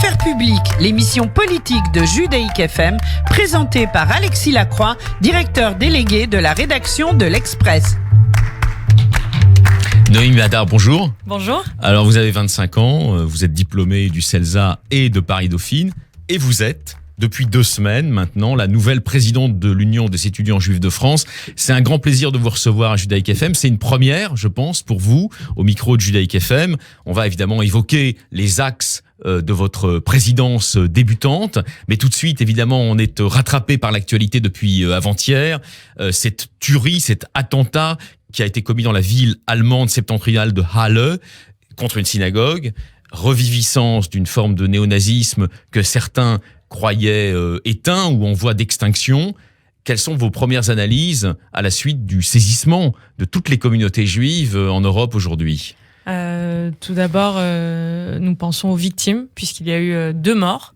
Affaires publiques, l'émission politique de Judaïque FM, présentée par Alexis Lacroix, directeur délégué de la rédaction de l'Express. Noémie Madar, bonjour. Bonjour. Alors vous avez 25 ans, vous êtes diplômée du CELSA et de Paris-Dauphine, et vous êtes, depuis 2 semaines maintenant, la nouvelle présidente de l'Union des étudiants juifs de France. C'est un grand plaisir de vous recevoir à Judaïque FM. C'est une première, je pense, pour vous, au micro de Judaïque FM. On va évidemment évoquer les axes de votre présidence débutante. Mais tout de suite, évidemment, on est rattrapé par l'actualité depuis avant-hier. Cette tuerie, cet attentat qui a été commis dans la ville allemande septentrionale de Halle contre une synagogue. Reviviscence d'une forme de néonazisme que certains croyaient éteint ou en voie d'extinction. Quelles sont vos premières analyses à la suite du saisissement de toutes les communautés juives en Europe aujourd'hui ? Tout d'abord, nous pensons aux victimes, puisqu'il y a eu 2 morts.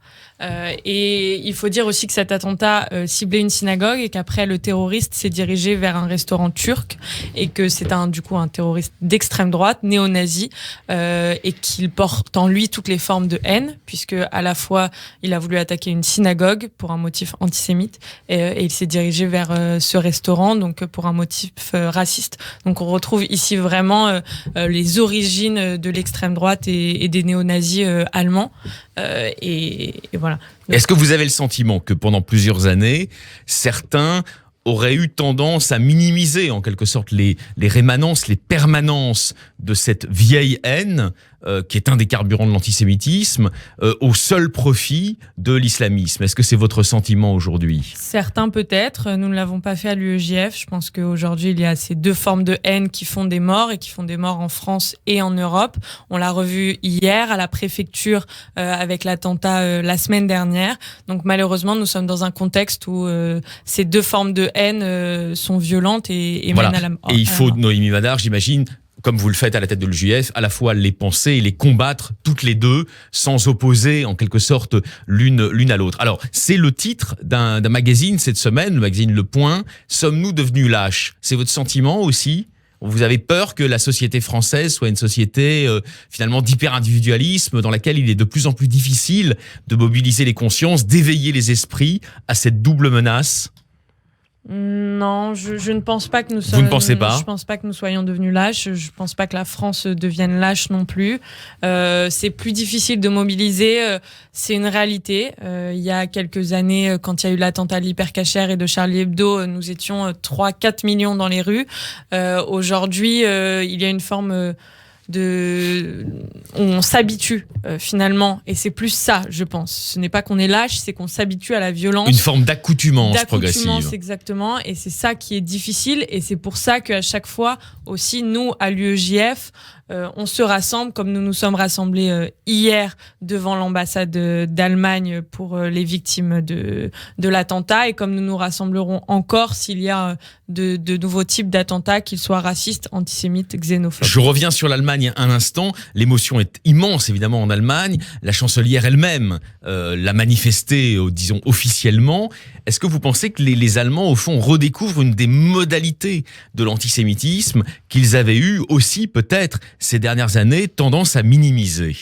Et il faut dire aussi que cet attentat ciblait une synagogue et qu'après le terroriste s'est dirigé vers un restaurant turc et que c'est un terroriste d'extrême droite, néo-nazi, et qu'il porte en lui toutes les formes de haine, puisque à la fois il a voulu attaquer une synagogue pour un motif antisémite et il s'est dirigé vers ce restaurant donc pour un motif raciste. Donc on retrouve ici vraiment les origines de l'extrême droite et des néo-nazis allemands. Et voilà. Est-ce que vous avez le sentiment que pendant plusieurs années, certains auraient eu tendance à minimiser en quelque sorte les rémanences, les permanences de cette vieille haine qui est un des carburants de l'antisémitisme au seul profit de l'islamisme? Est-ce que c'est votre sentiment aujourd'hui? Certains peut-être, nous ne l'avons pas fait à l'UEJF. Je pense qu'aujourd'hui il y a ces 2 formes de haine qui font des morts et qui font des morts en France et en Europe. On l'a revu hier à la préfecture avec l'attentat la semaine dernière. Donc malheureusement nous sommes dans un contexte où ces 2 formes de haine sont violentes et voilà. mènent à la mort. Et il faut, Noémie Madar, j'imagine, comme vous le faites à la tête de l'UJF, à la fois les penser et les combattre toutes les 2, sans opposer en quelque sorte l'une à l'autre. Alors, c'est le titre d'un magazine cette semaine, le magazine Le Point. Sommes-nous devenus lâches? C'est votre sentiment aussi? Vous avez peur que la société française soit une société finalement d'hyper-individualisme dans laquelle il est de plus en plus difficile de mobiliser les consciences, d'éveiller les esprits à cette double menace? Non, je ne pense pas que nous sommes. Vous ne pensez pas? Je pense pas que nous soyons devenus lâches. Je pense pas que la France devienne lâche non plus. C'est plus difficile de mobiliser. C'est une réalité. Il y a quelques années, quand il y a eu l'attentat de l'Hypercacher et de Charlie Hebdo, nous étions 3-4 millions dans les rues. Aujourd'hui, il y a une forme on s'habitue finalement, et c'est plus ça, je pense. Ce n'est pas qu'on est lâche, c'est qu'on s'habitue à la violence. Une forme d'accoutumance progressive. Exactement, et c'est ça qui est difficile, et c'est pour ça qu'à chaque fois aussi, nous, à l'UEJF, on se rassemble comme nous nous sommes rassemblés hier devant l'ambassade d'Allemagne pour les victimes de l'attentat, et comme nous nous rassemblerons encore s'il y a de nouveaux types d'attentats, qu'ils soient racistes, antisémites, xénophobes. Je reviens sur l'Allemagne un instant. L'émotion est immense évidemment en Allemagne. La chancelière elle-même l'a manifesté, disons officiellement. Est-ce que vous pensez que les Allemands au fond redécouvrent une des modalités de l'antisémitisme qu'ils avaient eu aussi peut-être ces dernières années tendance à minimiser?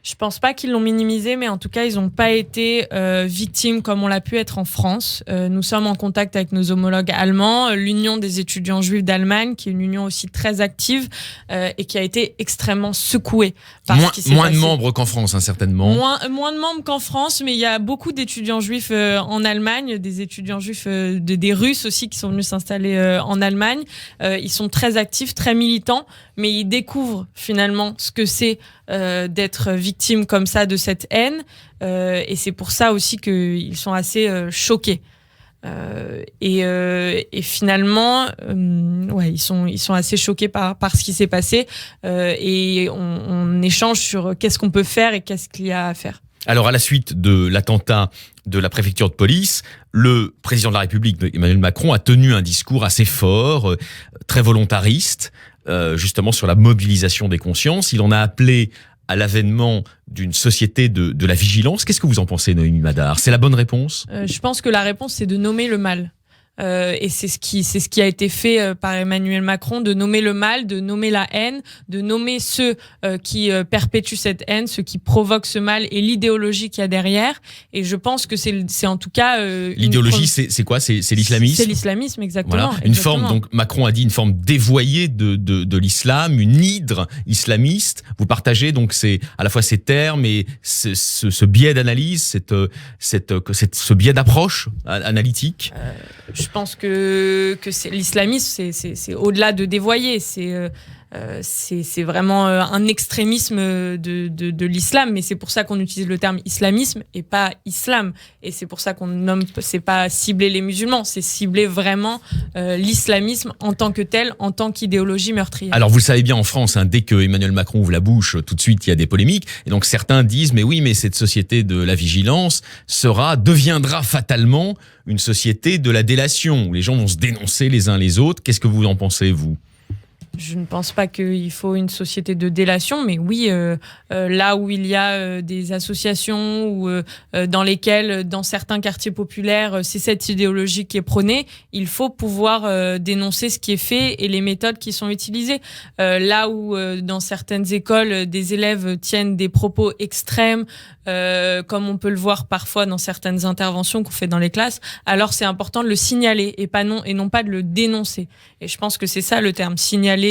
Je pense pas qu'ils l'ont minimisé, mais en tout cas, ils n'ont pas été victimes comme on l'a pu être en France. Nous sommes en contact avec nos homologues allemands, l'Union des étudiants juifs d'Allemagne, qui est une union aussi très active et qui a été extrêmement secouée par ce qui s'est passé. Moins de membres qu'en France, hein, certainement. Moins de membres qu'en France, mais il y a beaucoup d'étudiants juifs en Allemagne, des étudiants juifs, des Russes aussi qui sont venus s'installer en Allemagne. Ils sont très actifs, très militants, mais ils découvrent finalement ce que c'est d'être victimes comme ça de cette haine, et c'est pour ça aussi qu'ils sont assez choqués. Et finalement, ils sont assez choqués par ce qui s'est passé, et on échange sur qu'est-ce qu'on peut faire et qu'est-ce qu'il y a à faire. Alors, à la suite de l'attentat de la préfecture de police, le président de la République, Emmanuel Macron, a tenu un discours assez fort, très volontariste, justement sur la mobilisation des consciences. Il en a appelé à l'avènement d'une société de la vigilance. Qu'est-ce que vous en pensez, Noémie Madar? C'est la bonne réponse? Je pense que la réponse, c'est de nommer le mal. Et c'est ce qui a été fait par Emmanuel Macron, de nommer le mal, de nommer la haine, de nommer ceux qui perpétuent cette haine, ceux qui provoquent ce mal et l'idéologie qu'il y a derrière. Et je pense que c'est en tout cas l'idéologie, c'est quoi? C'est l'islamisme. C'est l'islamisme, exactement. Voilà. Une forme, donc Macron a dit une forme dévoyée de l'islam, une hydre islamiste. Vous partagez donc à la fois ces termes et ce biais d'analyse, ce biais d'approche analytique. Je pense que l'islamisme, c'est au-delà de dévoyer, c'est vraiment un extrémisme de l'islam, mais c'est pour ça qu'on utilise le terme islamisme et pas islam, et c'est pour ça qu'on nomme, c'est pas cibler les musulmans, c'est cibler vraiment l'islamisme en tant que tel, en tant qu'idéologie meurtrière. Alors vous le savez bien, en France, hein, dès que Emmanuel Macron ouvre la bouche, tout de suite il y a des polémiques, et donc certains disent mais oui, mais cette société de la vigilance deviendra fatalement une société de la délation, où les gens vont se dénoncer les uns les autres. Qu'est-ce que vous en pensez, vous ? Je ne pense pas qu'il faut une société de délation, mais oui, là où il y a des associations ou dans lesquelles, dans certains quartiers populaires, c'est cette idéologie qui est prônée, il faut pouvoir dénoncer ce qui est fait et les méthodes qui sont utilisées. Là où, dans certaines écoles, des élèves tiennent des propos extrêmes, comme on peut le voir parfois dans certaines interventions qu'on fait dans les classes, alors c'est important de le signaler et non pas de le dénoncer. Et je pense que c'est ça le terme, signaler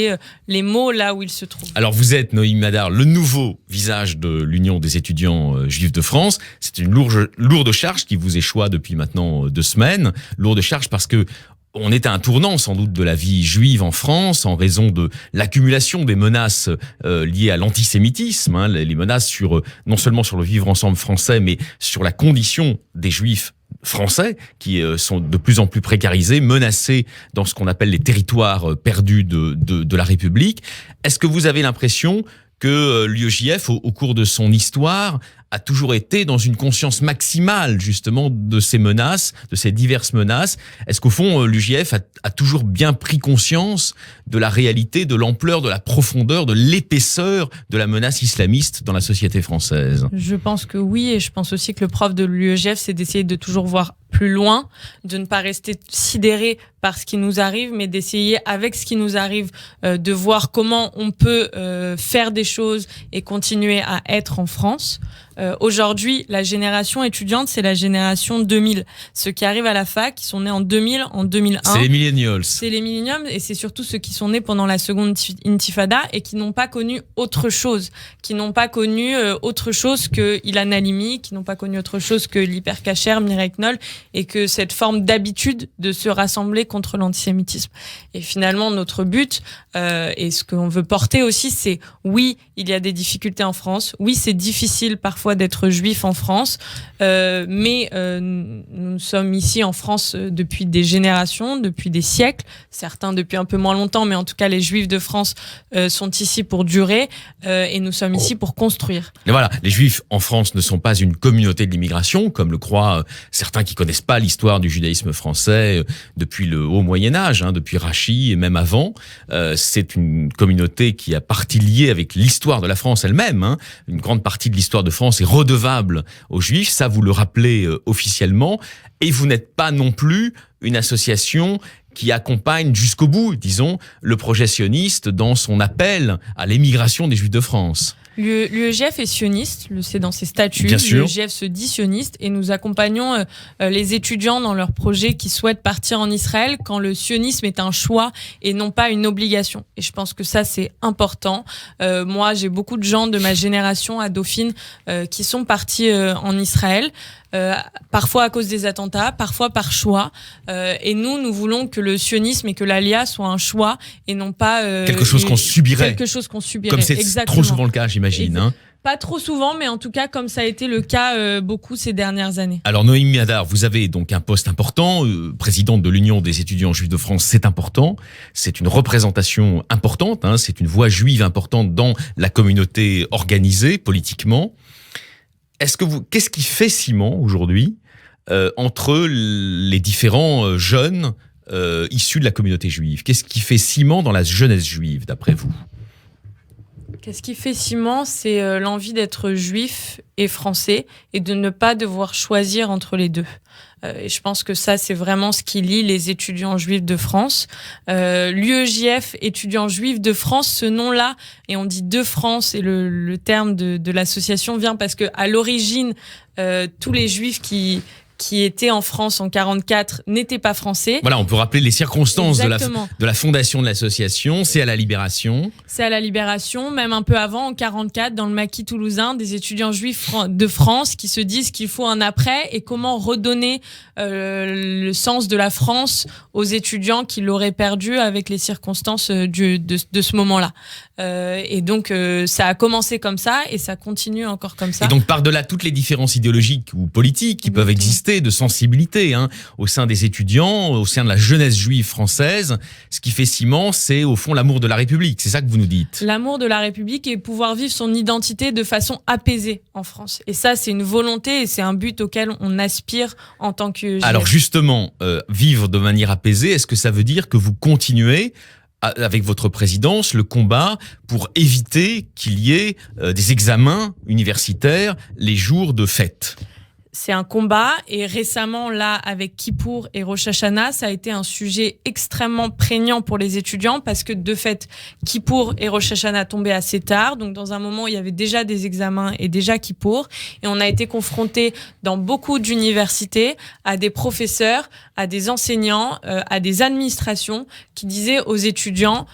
les mots là où ils se trouvent. Alors vous êtes, Noémie Madar, le nouveau visage de l'Union des étudiants juifs de France. C'est une lourde charge qui vous échoit depuis maintenant 2 semaines. Lourde charge parce que on est à un tournant sans doute de la vie juive en France en raison de l'accumulation des menaces liées à l'antisémitisme, hein, les menaces non seulement sur le vivre ensemble français, mais sur la condition des juifs français qui sont de plus en plus précarisés, menacés dans ce qu'on appelle les territoires perdus de la République. Est-ce que vous avez l'impression que l'UEJF, au cours de son histoire, a toujours été dans une conscience maximale justement de ces menaces, de ces diverses menaces? Est-ce qu'au fond, l'UEJF a toujours bien pris conscience de la réalité, de l'ampleur, de la profondeur, de l'épaisseur de la menace islamiste dans la société française? Je pense que oui, et je pense aussi que le propre de l'UEJF, c'est d'essayer de toujours voir plus loin, de ne pas rester sidéré par ce qui nous arrive, mais d'essayer, avec ce qui nous arrive, de voir comment on peut faire des choses et continuer à être en France. Aujourd'hui, la génération étudiante, c'est la génération 2000. Ceux qui arrivent à la fac, qui sont nés en 2000, en 2001. C'est les millennials. C'est les millennials, et c'est surtout ceux qui sont nés pendant la seconde intifada et qui n'ont pas connu autre chose, qui n'ont pas connu autre chose que Ilan Halimi, qui n'ont pas connu autre chose que l'hypercacher, Mireille Knoll, et que cette forme d'habitude de se rassembler contre l'antisémitisme. Et finalement, notre but, et ce qu'on veut porter aussi, c'est oui, il y a des difficultés en France, oui, c'est difficile parfois d'être juif en France, mais nous sommes ici en France depuis des générations, depuis des siècles, certains depuis un peu moins longtemps, mais en tout cas les juifs de France sont ici pour durer, et nous sommes ici pour construire. Et voilà, les juifs en France ne sont pas une communauté de l'immigration, comme le croient certains qui connaissent pas l'histoire du judaïsme français depuis le haut Moyen-Âge, hein, depuis Rachi et même avant. C'est une communauté qui a partie liée avec l'histoire de la France elle-même, hein. Une grande partie de l'histoire de France est redevable aux Juifs, ça vous le rappelez officiellement, et vous n'êtes pas non plus une association qui accompagne jusqu'au bout, disons, le projet sioniste dans son appel à l'émigration des Juifs de France. L'UEJF est sioniste, c'est dans ses statuts. L'UEJF se dit sioniste et nous accompagnons les étudiants dans leurs projets qui souhaitent partir en Israël quand le sionisme est un choix et non pas une obligation. Et je pense que ça, c'est important. Moi, j'ai beaucoup de gens de ma génération à Dauphine qui sont partis en Israël. Parfois à cause des attentats, parfois par choix. Et nous voulons que le sionisme et que l'Alia soient un choix et non pas quelque chose qu'on subirait. Quelque chose qu'on subirait. Comme c'est exactement. Trop souvent le cas, j'imagine. Hein. Pas trop souvent, mais en tout cas, comme ça a été le cas beaucoup ces dernières années. Alors, Noémie Madar, vous avez donc un poste important, présidente de l'Union des étudiants juifs de France, c'est important. C'est une représentation importante, hein, c'est une voix juive importante dans la communauté organisée politiquement. Qu'est-ce qui fait ciment aujourd'hui entre les différents jeunes issus de la communauté juive? Qu'est-ce qui fait ciment dans la jeunesse juive, d'après vous? Qu'est-ce qui fait ciment, c'est l'envie d'être juif et français et de ne pas devoir choisir entre les deux. Et je pense que ça, c'est vraiment ce qui lie les étudiants juifs de France. L'UEJF, étudiants juifs de France, ce nom-là, et on dit de France, et le terme de l'association vient parce que à l'origine, tous les juifs qui étaient en France en 44 n'étaient pas français. Voilà, on peut rappeler les circonstances de la fondation de l'association. C'est à la Libération. C'est à la Libération, même un peu avant, en 44, dans le maquis toulousain, des étudiants juifs de France qui se disent qu'il faut un après et comment redonner le sens de la France aux étudiants qui l'auraient perdu avec les circonstances de ce moment-là. Et donc, ça a commencé comme ça et ça continue encore comme ça. Et donc, par-delà toutes les différences idéologiques ou politiques qui peuvent exister, de sensibilité au sein des étudiants, au sein de la jeunesse juive française, ce qui fait ciment, c'est au fond l'amour de la République. C'est ça que vous nous dites. L'amour de la République et pouvoir vivre son identité de façon apaisée en France. Et ça, c'est une volonté et c'est un but auquel on aspire en tant que JF. Alors justement, vivre de manière apaisée, est-ce que ça veut dire que vous continuez avec votre présidence, le combat pour éviter qu'il y ait des examens universitaires les jours de fête? C'est un combat et récemment, là, avec Kippour et Rosh Hashanah, ça a été un sujet extrêmement prégnant pour les étudiants parce que, de fait, Kippour et Rosh Hashanah tombaient assez tard. Donc, dans un moment où il y avait déjà des examens et déjà Kippour. Et on a été confrontés dans beaucoup d'universités à des professeurs, à des enseignants, à des administrations qui disaient aux étudiants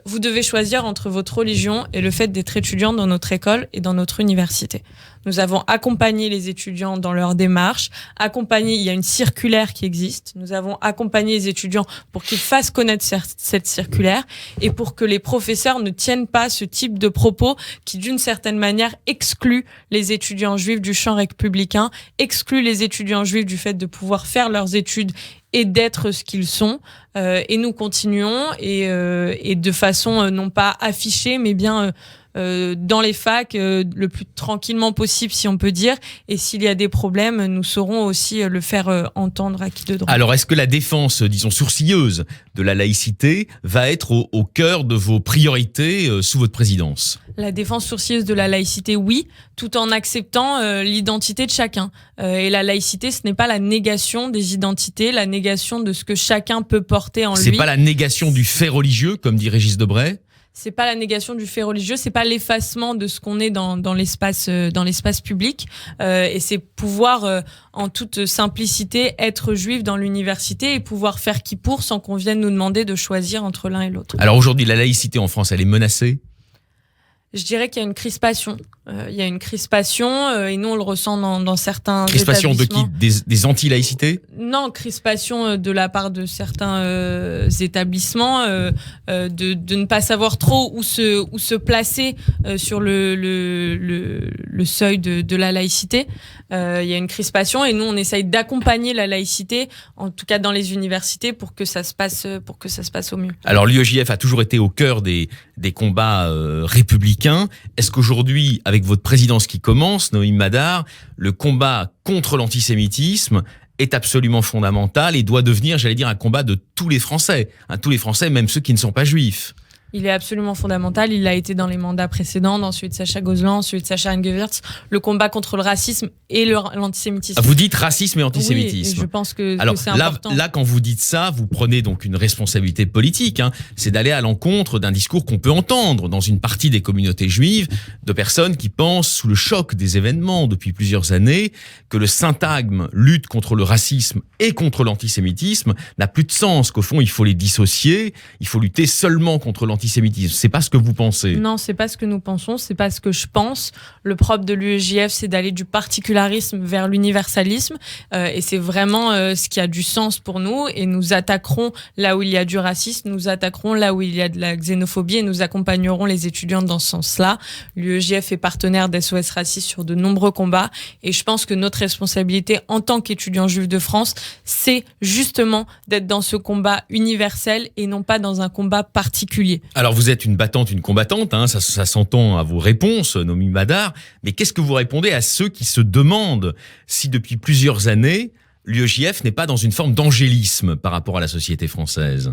vous devez choisir entre votre religion et le fait d'être étudiant dans notre école et dans notre université. Nous avons accompagné les étudiants dans leur démarche, il y a une circulaire qui existe, nous avons accompagné les étudiants pour qu'ils fassent connaître cette circulaire et pour que les professeurs ne tiennent pas ce type de propos qui, d'une certaine manière, exclut les étudiants juifs du champ républicain, exclut les étudiants juifs du fait de pouvoir faire leurs études et d'être ce qu'ils sont. Et nous continuons et de façon non pas affichée, mais bien dans les facs, le plus tranquillement possible, si on peut dire. Et s'il y a des problèmes, nous saurons aussi le faire entendre à qui de droit. Alors, est-ce que la défense, disons, sourcilleuse de la laïcité va être au cœur de vos priorités sous votre présidence ? La défense sourcilleuse de la laïcité, oui, tout en acceptant l'identité de chacun. Et la laïcité, ce n'est pas la négation des identités, la négation de ce que chacun peut porter en lui. C'est pas la négation du fait religieux, comme dit Régis Debray ? C'est pas la négation du fait religieux, c'est pas l'effacement de ce qu'on est dans l'espace public, et c'est pouvoir en toute simplicité être juif dans l'université et pouvoir faire Kippour sans qu'on vienne nous demander de choisir entre l'un et l'autre. Alors aujourd'hui, la laïcité en France, elle est menacée ? Je dirais qu'il y a une crispation. Il y a une crispation et nous on le ressent dans certains crispation établissements. De qui ? Des anti-laïcités ? Non, crispation de la part de certains établissements, de ne pas savoir trop où se placer sur le seuil de la laïcité. Il y a une crispation et nous on essaye d'accompagner la laïcité, en tout cas dans les universités, pour que ça se passe au mieux. Alors l'UEJF a toujours été au cœur des combats républicains. Est-ce qu'aujourd'hui, avec votre présidence qui commence, Noémie Madar, le combat contre l'antisémitisme est absolument fondamental et doit devenir, j'allais dire, un combat de tous les Français, tous les Français, même ceux qui ne sont pas juifs? Il est absolument fondamental. Il l'a été dans les mandats précédents, dans celui de Sacha Gozlan, celui de Sacha Engewirtz, le combat contre le racisme et l'antisémitisme. Vous dites racisme et antisémitisme. Oui, je pense que c'est là, important. Là, quand vous dites ça, vous prenez donc une responsabilité politique. C'est d'aller à l'encontre d'un discours qu'on peut entendre dans une partie des communautés juives, de personnes qui pensent, sous le choc des événements depuis plusieurs années, que le syntagme lutte contre le racisme et contre l'antisémitisme n'a plus de sens, qu'au fond, il faut les dissocier, il faut lutter seulement contre l'antisémitisme. C'est pas ce que vous pensez? Non, c'est pas ce que nous pensons, c'est pas ce que je pense. Le propre de l'UEJF, c'est d'aller du particularisme vers l'universalisme, et c'est vraiment ce qui a du sens pour nous. Et nous attaquerons là où il y a du racisme, nous attaquerons là où il y a de la xénophobie, et nous accompagnerons les étudiants dans ce sens-là. L'UEJF est partenaire d'SOS Racisme sur de nombreux combats, et je pense que notre responsabilité en tant qu'étudiants juifs de France, c'est justement d'être dans ce combat universel et non pas dans un combat particulier. Alors vous êtes une battante, une combattante, ça s'entend à vos réponses, Noémie Madar, mais qu'est-ce que vous répondez à ceux qui se demandent si depuis plusieurs années, l'UEJF n'est pas dans une forme d'angélisme par rapport à la société française?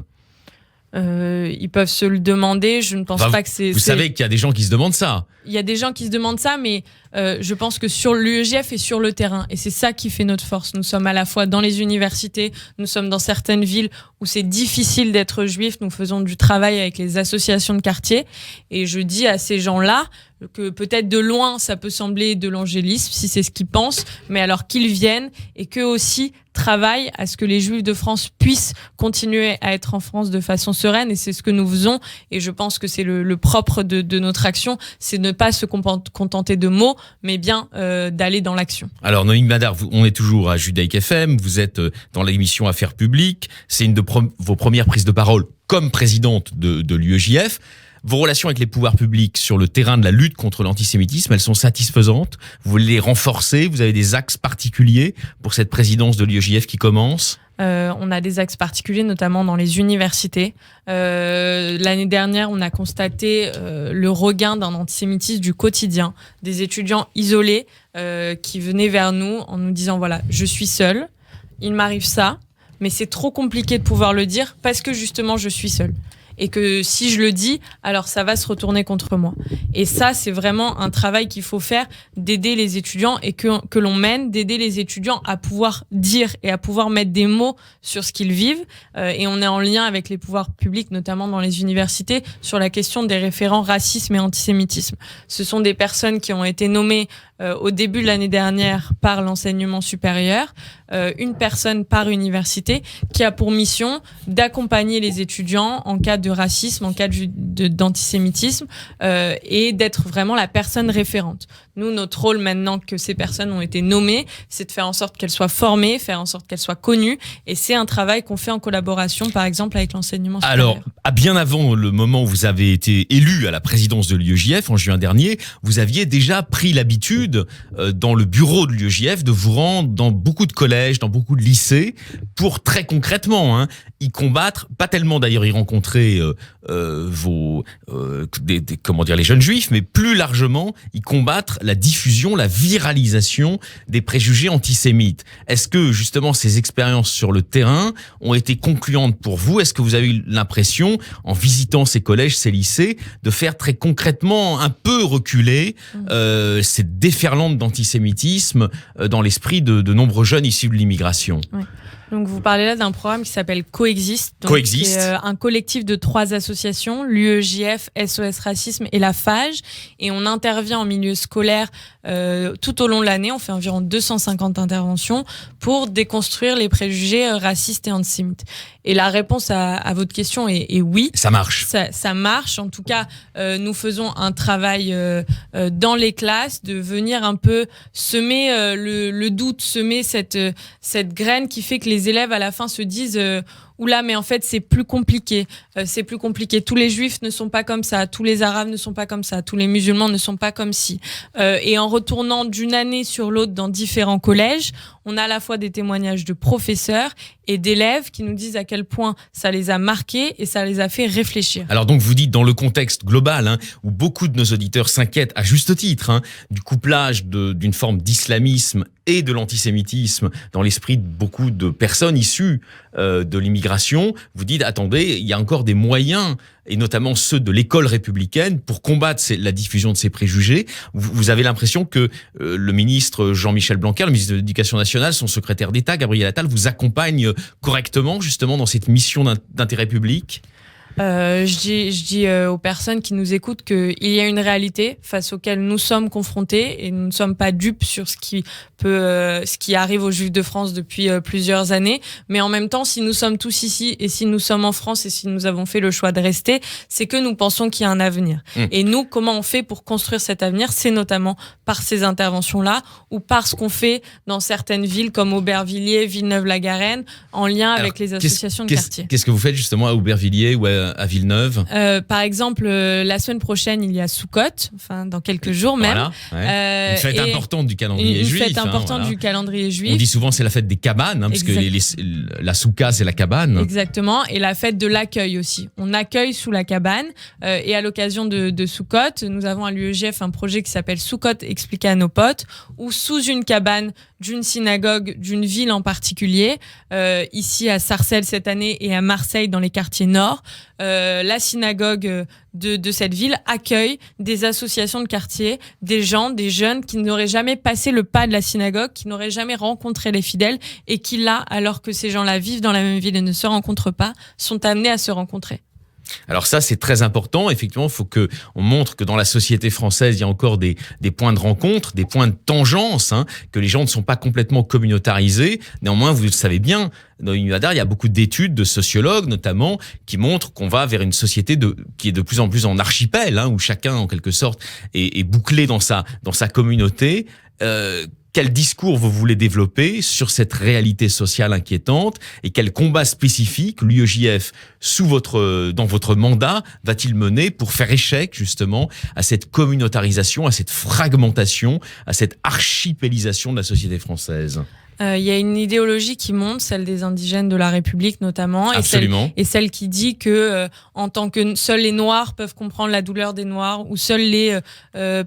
Ils peuvent se le demander. Je ne pense pas que c'est... Vous savez qu'il y a des gens qui se demandent ça. Il y a des gens qui se demandent ça, mais je pense que sur l'UEJF et sur le terrain, et c'est ça qui fait notre force. Nous sommes à la fois dans les universités, nous sommes dans certaines villes où c'est difficile d'être juif. Nous faisons du travail avec les associations de quartier. Et je dis à ces gens-là que peut-être de loin, ça peut sembler de l'angélisme, si c'est ce qu'ils pensent, mais alors qu'ils viennent et qu'eux aussi travaillent à ce que les Juifs de France puissent continuer à être en France de façon sereine. Et c'est ce que nous faisons. Et je pense que c'est le propre de notre action, c'est de ne pas se contenter de mots, mais bien d'aller dans l'action. Alors Noémie Madar, on est toujours à Judaïque FM, vous êtes dans l'émission Affaires publiques, c'est une de vos premières prises de parole comme présidente de l'UEJF. Vos relations avec les pouvoirs publics sur le terrain de la lutte contre l'antisémitisme, elles sont satisfaisantes? Vous voulez les renforcer? Vous avez des axes particuliers pour cette présidence de l'UEJF qui commence? On a des axes particuliers, notamment dans les universités. L'année dernière, on a constaté le regain d'un antisémitisme du quotidien, des étudiants isolés qui venaient vers nous en nous disant, voilà, je suis seul, il m'arrive ça, mais c'est trop compliqué de pouvoir le dire parce que justement, je suis seul. Et que si je le dis, alors ça va se retourner contre moi. Et ça, c'est vraiment un travail qu'il faut faire, d'aider les étudiants et que l'on mène, d'aider les étudiants à pouvoir dire et à pouvoir mettre des mots sur ce qu'ils vivent. Et on est en lien avec les pouvoirs publics, notamment dans les universités, sur la question des référents racisme et antisémitisme. Ce sont des personnes qui ont été nommées au début de l'année dernière par l'enseignement supérieur, une personne par université qui a pour mission d'accompagner les étudiants en cas de racisme, en cas d'antisémitisme et d'être vraiment la personne référente. Nous, notre rôle maintenant que ces personnes ont été nommées, c'est de faire en sorte qu'elles soient formées, faire en sorte qu'elles soient connues et c'est un travail qu'on fait en collaboration par exemple avec l'enseignement supérieur. Alors, bien avant le moment où vous avez été élu à la présidence de l'UEJF en juin dernier, vous aviez déjà pris l'habitude dans le bureau de l'UEJF de vous rendre dans beaucoup de collèges, dans beaucoup de lycées pour très concrètement y combattre, pas tellement d'ailleurs y rencontrer les jeunes juifs, mais plus largement y combattre la diffusion, la viralisation des préjugés antisémites. Est-ce que justement ces expériences sur le terrain ont été concluantes pour vous? Est-ce que vous avez eu l'impression, en visitant ces collèges, ces lycées, de faire très concrètement un peu reculer cette déferlante d'antisémitisme dans l'esprit de nombreux jeunes issus de l'immigration? Oui. Donc vous parlez là d'un programme qui s'appelle Coexiste, qui est un collectif de 3 associations, l'UEJF, SOS Racisme et la FAGE, et on intervient en milieu scolaire tout au long de l'année. On fait environ 250 interventions pour déconstruire les préjugés racistes et antisémites. Et la réponse à votre question est oui. Ça marche. Ça marche. En tout cas, nous faisons un travail dans les classes de venir un peu semer le doute, semer cette graine qui fait que les élèves à la fin se disent oula, mais en fait c'est plus compliqué. C'est plus compliqué. Tous les juifs ne sont pas comme ça, tous les arabes ne sont pas comme ça, tous les musulmans ne sont pas comme ci. Et en retournant d'une année sur l'autre dans différents collèges, on a à la fois des témoignages de professeurs et d'élèves qui nous disent à quel point ça les a marqués et ça les a fait réfléchir. Alors donc vous dites dans le contexte global où beaucoup de nos auditeurs s'inquiètent à juste titre du couplage d'une forme d'islamisme et de l'antisémitisme dans l'esprit de beaucoup de personnes issues de l'immigration, vous dites attendez, il y a encore des moyens et notamment ceux de l'école républicaine pour combattre la diffusion de ces préjugés. Vous avez l'impression que le ministre Jean-Michel Blanquer, le ministre de l'Éducation nationale, son secrétaire d'État Gabriel Attal vous accompagne correctement justement dans cette mission d'intérêt public? Je dis aux personnes qui nous écoutent qu'il y a une réalité face auquel nous sommes confrontés et nous ne sommes pas dupes sur ce qui arrive aux Juifs de France depuis plusieurs années. Mais en même temps, si nous sommes tous ici et si nous sommes en France et si nous avons fait le choix de rester, c'est que nous pensons qu'il y a un avenir. Et nous, comment on fait pour construire cet avenir? C'est notamment par ces interventions-là ou par ce qu'on fait dans certaines villes comme Aubervilliers, Villeneuve-la-Garenne, en lien avec les associations de quartier. Qu'est-ce que vous faites justement à Aubervilliers ou à Villeneuve? Par exemple, la semaine prochaine, il y a Soukhot, enfin dans quelques jours même. Voilà, une fête importante du calendrier juif. Une fête importante du calendrier juif. On dit souvent c'est la fête des cabanes, parce que la souka c'est la cabane. Exactement, et la fête de l'accueil aussi. On accueille sous la cabane, et à l'occasion de Soukhot, nous avons à l'UEJF un projet qui s'appelle Soukhot expliqué à nos potes, où sous une cabane d'une synagogue, d'une ville en particulier, ici à Sarcelles cette année et à Marseille dans les quartiers nord, la synagogue de cette ville accueille des associations de quartier, des gens, des jeunes qui n'auraient jamais passé le pas de la synagogue, qui n'auraient jamais rencontré les fidèles et qui là, alors que ces gens-là vivent dans la même ville et ne se rencontrent pas, sont amenés à se rencontrer. Alors ça, c'est très important. Effectivement, il faut que on montre que dans la société française, il y a encore des points de rencontre, des points de tangence, que les gens ne sont pas complètement communautarisés. Néanmoins, vous le savez bien, dans l'Univadar, il y a beaucoup d'études de sociologues, notamment, qui montrent qu'on va vers une société qui est de plus en plus en archipel, où chacun, en quelque sorte, est bouclé dans sa communauté. Quel discours vous voulez développer sur cette réalité sociale inquiétante et quel combat spécifique l'UEJF, dans votre mandat, va-t-il mener pour faire échec justement à cette communautarisation, à cette fragmentation, à cette archipélisation de la société française ? Il y a une idéologie qui monte, celle des indigènes de la République notamment, et celle qui dit que en tant que seuls les Noirs peuvent comprendre la douleur des Noirs, ou seules les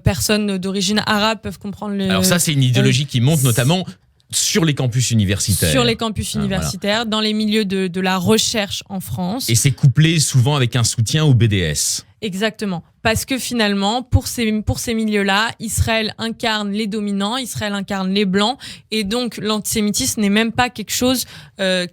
personnes d'origine arabe peuvent comprendre le... Alors ça, c'est une idéologie qui monte notamment sur les campus universitaires. Sur les campus universitaires, voilà. Dans les milieux de la recherche en France. Et c'est couplé souvent avec un soutien au BDS. Exactement. Parce que finalement, pour ces milieux-là, Israël incarne les dominants, Israël incarne les blancs, et donc l'antisémitisme n'est même pas quelque chose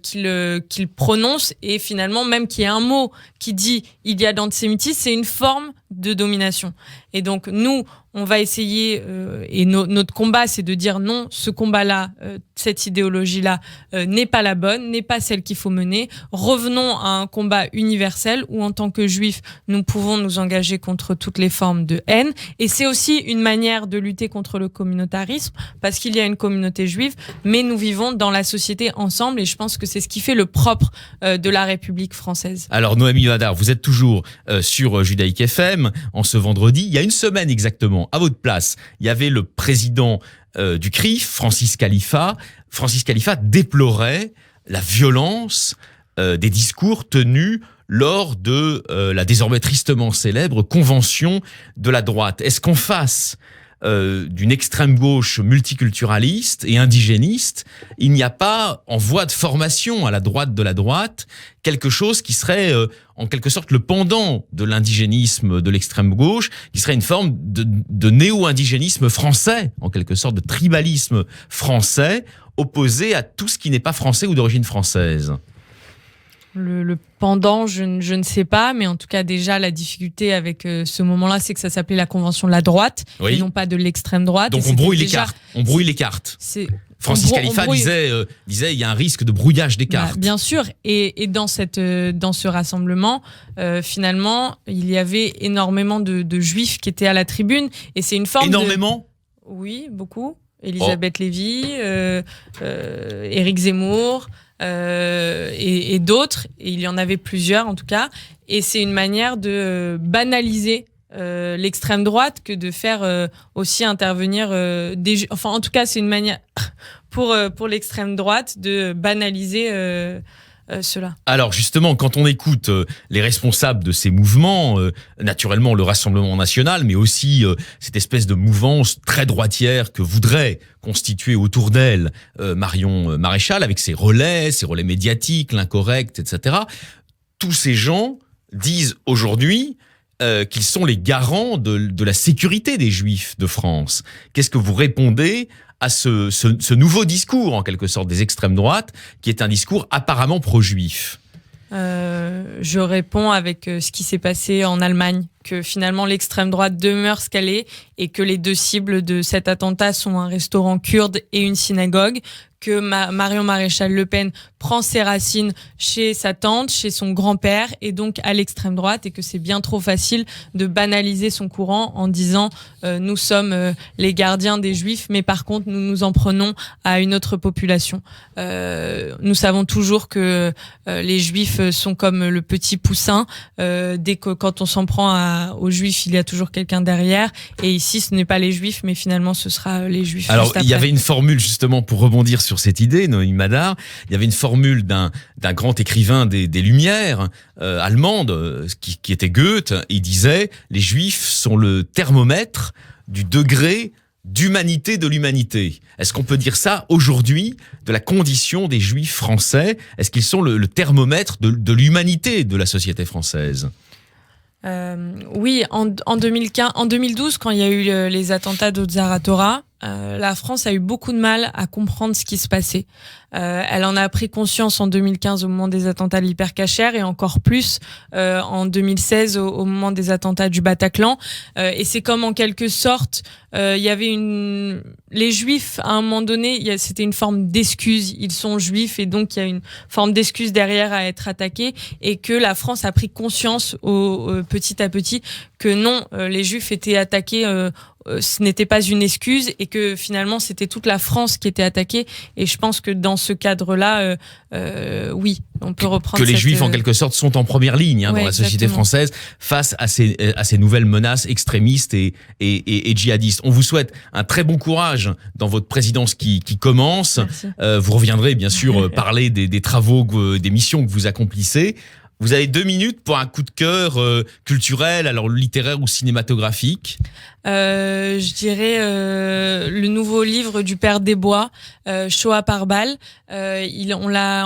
qu'il prononce, et finalement, même qu'il y ait un mot qui dit il y a d'antisémitisme, c'est une forme de domination. Et donc nous, on va essayer, et notre combat, c'est de dire non, ce combat-là, cette idéologie-là, n'est pas la bonne, n'est pas celle qu'il faut mener. Revenons à un combat universel où, en tant que juifs, nous pouvons nous engager contre toutes les formes de haine. Et c'est aussi une manière de lutter contre le communautarisme, parce qu'il y a une communauté juive, mais nous vivons dans la société ensemble, et je pense que c'est ce qui fait le propre de la République française. Alors Noémie Madar, vous êtes toujours sur Judaïque FM en ce vendredi. Il y a une semaine exactement, à votre place, il y avait le président du CRIF, Francis Khalifa. Francis Khalifa déplorait la violence des discours tenus lors de la désormais tristement célèbre convention de la droite. Est-ce qu'en face d'une extrême gauche multiculturaliste et indigéniste, il n'y a pas en voie de formation à la droite de la droite quelque chose qui serait en quelque sorte le pendant de l'indigénisme de l'extrême gauche, qui serait une forme de néo-indigénisme français, en quelque sorte de tribalisme français, opposé à tout ce qui n'est pas français ou d'origine française? Le pendant, je ne sais pas, mais en tout cas déjà la difficulté avec ce moment-là, c'est que ça s'appelait la convention de la droite, et non pas de l'extrême droite. Donc on brouille les cartes. On brouille les cartes. Francis Khalifa disait il y a un risque de brouillage des cartes. Bien sûr, et dans ce rassemblement, finalement, il y avait énormément de juifs qui étaient à la tribune, et c'est une forme énormément. Oui, beaucoup. Elisabeth Lévy, Éric Zemmour. Et d'autres, et il y en avait plusieurs en tout cas, et c'est une manière de banaliser l'extrême droite que de faire aussi intervenir enfin en tout cas c'est une manière pour l'extrême droite de banaliser cela. Alors justement, quand on écoute les responsables de ces mouvements, naturellement le Rassemblement national, mais aussi cette espèce de mouvance très droitière que voudrait constituer autour d'elle Marion Maréchal, avec ses relais médiatiques, l'incorrect, etc. Tous ces gens disent aujourd'hui qu'ils sont les garants de la sécurité des Juifs de France. Qu'est-ce que vous répondez à ce nouveau discours, en quelque sorte, des extrêmes droites, qui est un discours apparemment pro-juif? Je réponds avec ce qui s'est passé en Allemagne, que finalement l'extrême droite demeure ce qu'elle est, et que les deux cibles de cet attentat sont un restaurant kurde et une synagogue, que Marion Maréchal Le Pen prend ses racines chez sa tante, chez son grand-père, et donc à l'extrême droite, et que c'est bien trop facile de banaliser son courant en disant nous sommes les gardiens des Juifs, mais par contre nous nous en prenons à une autre population. Nous savons toujours que les Juifs sont comme le petit poussin, dès que quand on s'en prend aux Juifs, il y a toujours quelqu'un derrière, et ici ce n'est pas les Juifs, mais finalement ce sera les Juifs. Alors il y avait une formule justement pour rebondir sur cette idée, Noémie Madar, il y avait une formule d'un grand écrivain des Lumières allemande qui était Goethe. Il disait: les Juifs sont le thermomètre du degré d'humanité de l'humanité. Est-ce qu'on peut dire ça aujourd'hui de la condition des Juifs français? Est-ce qu'ils sont le thermomètre de l'humanité de la société française? Oui, en 2012, quand il y a eu les attentats d'Otzar Hatorah, la France a eu beaucoup de mal à comprendre ce qui se passait. Elle en a pris conscience en 2015 au moment des attentats de l'Hypercacher et encore plus en 2016 au moment des attentats du Bataclan. Et c'est comme en quelque sorte, il y avait les Juifs à un moment donné, c'était une forme d'excuse. Ils sont Juifs et donc il y a une forme d'excuse derrière à être attaqués et que la France a pris conscience petit à petit que non, les Juifs étaient attaqués. Ce n'était pas une excuse et que finalement c'était toute la France qui était attaquée et je pense que dans ce cadre-là oui, on peut reprendre que les Juifs en quelque sorte sont en première ligne dans la société française face à ces nouvelles menaces extrémistes et djihadistes. On vous souhaite un très bon courage dans votre présidence qui commence. Vous reviendrez bien sûr parler des travaux, des missions que vous accomplissez. Vous avez 2 minutes pour un coup de cœur culturel, alors littéraire ou cinématographique. Je dirais le nouveau livre du père Desbois, Shoah par balle. On a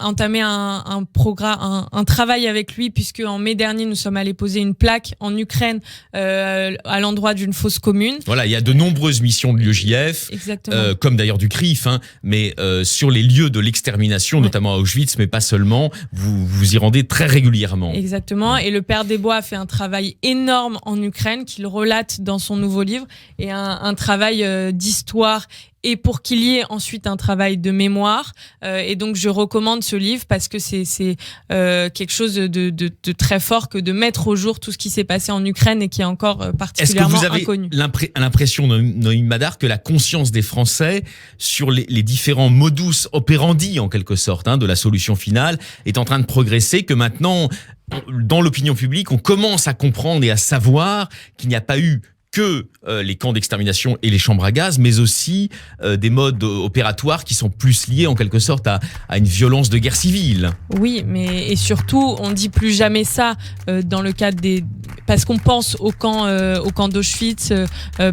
entamé un programme, un travail avec lui puisque en mai dernier nous sommes allés poser une plaque en Ukraine à l'endroit d'une fosse commune. Voilà, il y a de nombreuses missions de l'UEJF, comme d'ailleurs du CRIF, mais sur les lieux de l'extermination, notamment à Auschwitz, mais pas seulement. Vous y rendez très régulièrement. Exactement. Et le père Desbois a fait un travail énorme en Ukraine qu'il relate dans son nouveau livre et un travail d'histoire et pour qu'il y ait ensuite un travail de mémoire. Et donc, je recommande ce livre parce que c'est quelque chose de très fort que de mettre au jour tout ce qui s'est passé en Ukraine et qui est encore particulièrement inconnu. Est-ce que vous avez l'impression, Noémie Madar, que la conscience des Français sur les différents modus operandi, en quelque sorte, de la solution finale, est en train de progresser, que maintenant, dans l'opinion publique, on commence à comprendre et à savoir qu'il n'y a pas eu que les camps d'extermination et les chambres à gaz, mais aussi des modes opératoires qui sont plus liés en quelque sorte à une violence de guerre civile. Oui, et surtout, on dit plus jamais ça dans le cadre parce qu'on pense au camp d'Auschwitz,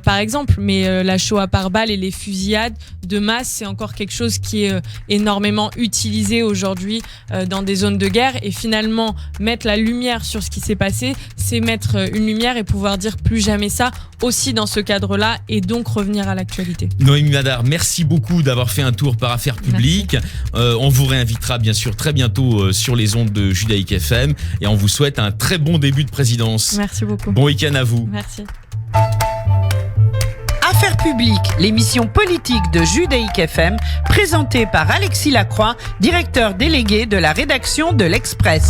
par exemple, mais la Shoah par balle et les fusillades de masse, c'est encore quelque chose qui est énormément utilisé aujourd'hui dans des zones de guerre. Et finalement, mettre la lumière sur ce qui s'est passé, c'est mettre une lumière et pouvoir dire plus jamais ça aussi dans ce cadre-là et donc revenir à l'actualité. Noémie Madar, merci beaucoup d'avoir fait un tour par Affaires publiques. On vous réinvitera bien sûr très bientôt sur les ondes de Judaïk FM et on vous souhaite un très bon début de présidence. Merci beaucoup. Bon week-end à vous. Merci. Affaires publiques, l'émission politique de Judaïk FM, présentée par Alexis Lacroix, directeur délégué de la rédaction de l'Express.